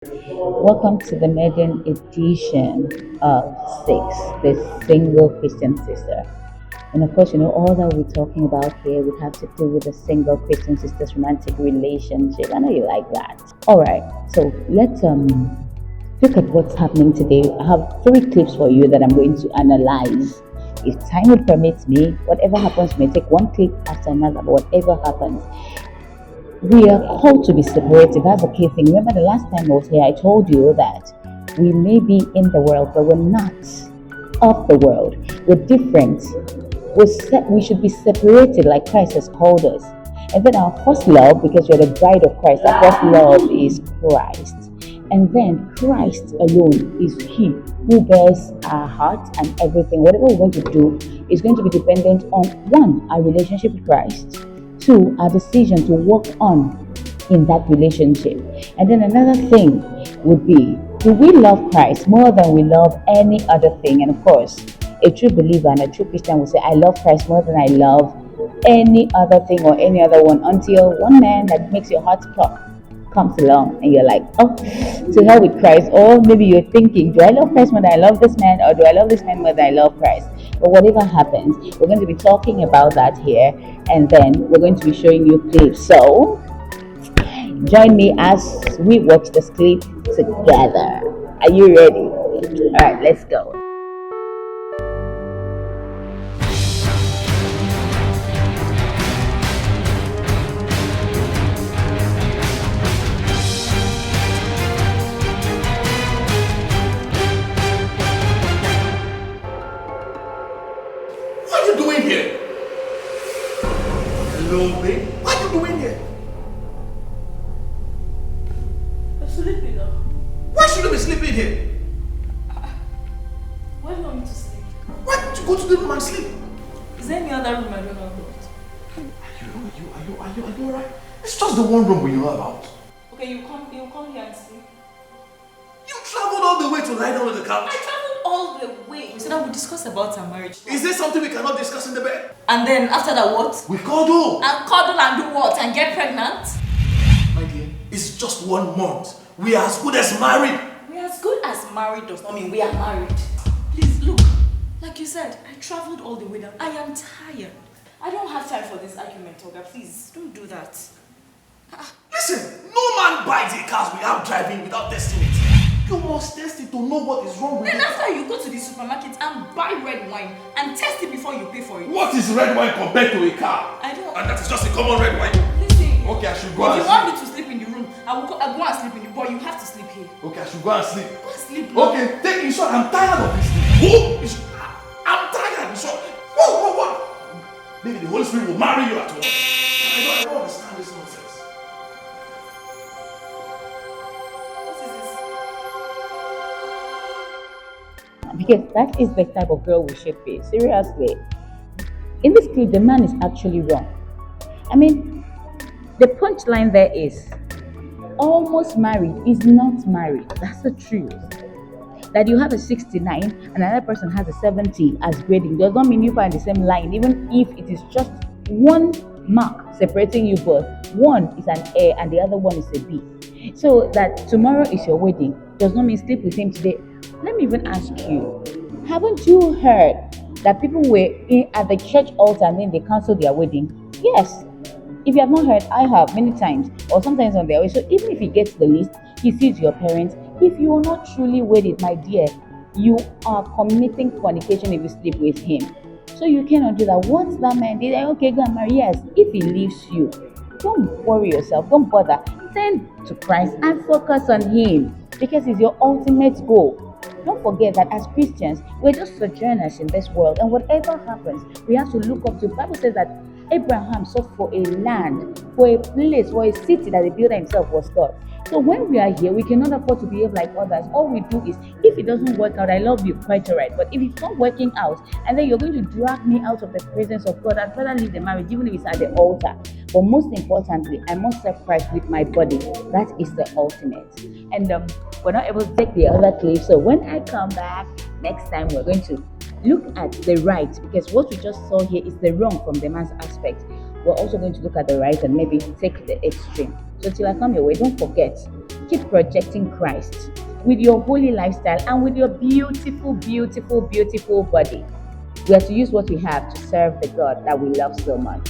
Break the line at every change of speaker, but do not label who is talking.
Welcome to the maiden edition of Six, the single Christian sister. And of course, all that we're talking about here would have to do with the single Christian sister's romantic relationship. I know you like that. All right, so let's look at what's happening today. I have three clips for you that I'm going to analyze. If time will permit me, whatever happens, may take one clip after another, but whatever happens, we are called to be separated. That's the key thing. Remember the last time I was here, I told you that we may be in the world, but we're not of the world. We're different. We should be separated like Christ has called us. And then our first love, because you're the bride of Christ, our first love is Christ. And then Christ alone is He who bears our heart and everything. Whatever we're going to do is going to be dependent on one, our relationship with Christ. Two, our decision to work on in that relationship. And then another thing would be, do we love Christ more than we love any other thing? And of course, a true believer and a true Christian will say, I love Christ more than I love any other thing or any other one, until one man that makes your heart pop comes along and you're like, oh, to hell with Christ. Or maybe you're thinking, do I love Christ more than I love this man, or do I love this man more than I love Christ? But whatever happens, we're going to be talking about that here, and then we're going to be showing you clips. So join me as we watch this clip together. Are you ready? All right, let's go.
What are you doing here? Hello, babe. What are you doing here?
I'm sleeping now.
Why should you be sleeping here?
Why do you want me to sleep?
Why don't you go to the room and sleep?
Is there any other room I don't know about?
Are you alright? It's just the one room we know about.
Okay, you come here and sleep.
You traveled all the way to lie down on the
I
couch.
traveled all the way. We said I would discuss about our marriage.
Is there something we cannot discuss in the bed?
And then after that what?
We cuddle.
And cuddle and do what? And get pregnant?
My dear, it's just 1 month. We are as good as married.
We are as good as married does not mean we are married. Please look, like you said, I traveled all the way down. I am tired. I don't have time for this argument, Oga. Please don't do that.
Listen, no man buys a car without driving, without testing it. You must test it to know what is wrong with
Then
it.
after you go to the supermarket and buy red wine and test it before you pay for it.
What is red wine compared to a car?
I don't.
And that is just a common red wine.
Listen.
Okay, I should go
If
and
you want me to sleep in the room, I'll go and sleep in the but you have to sleep here.
Okay, I should go and sleep.
Go and sleep.
Okay, take in short, I'm tired of this thing. Who? I'm tired in short. What? Maybe the Holy Spirit will marry you at once. I don't understand this nonsense.
What is this?
Because that is the type of girl we should be. Seriously. In this clip, the man is actually wrong. I mean, the punchline there is almost married is not married. That's the truth. That you have a 69 and another person has a 70 as grading does not mean you are in the same line, even if it is just one mark separating you both. One is an A and the other one is a B. So that tomorrow is your wedding does not mean sleep with him today. Let me even ask you, haven't you heard that people were at the church altar and then they canceled their wedding? Yes. If you have not heard, I have many times, or sometimes on their way. So even if he gets the list, he sees your parents. If you are not truly wedded, my dear, you are committing fornication if you sleep with him. So you cannot do that. Once that man did, okay, go and marry. Yes, if he leaves you, don't worry yourself. Don't bother. Turn to Christ and focus on Him, because He's your ultimate goal. Don't forget that as Christians, we're just sojourners in this world, and whatever happens, we have to look up to. The Bible says that Abraham sought for a land, for a place, for a city that the builder himself was God. So when we are here, we cannot afford to behave like others. All we do is, if it doesn't work out, I love you, quite alright. But if it's not working out, and then you're going to drag me out of the presence of God, I'd rather leave the marriage, even if it's at the altar. But most importantly, I must serve Christ with my body. That is the ultimate. And we're not able to take the other clip. So when I come back next time, we're going to look at the right, because what we just saw here is the wrong from the man's aspect. We're also going to look at the right and maybe take the extreme. So till I come your way, don't forget keep projecting Christ with your holy lifestyle and with your beautiful, beautiful, beautiful body. We are to use what we have to serve the God that we love so much.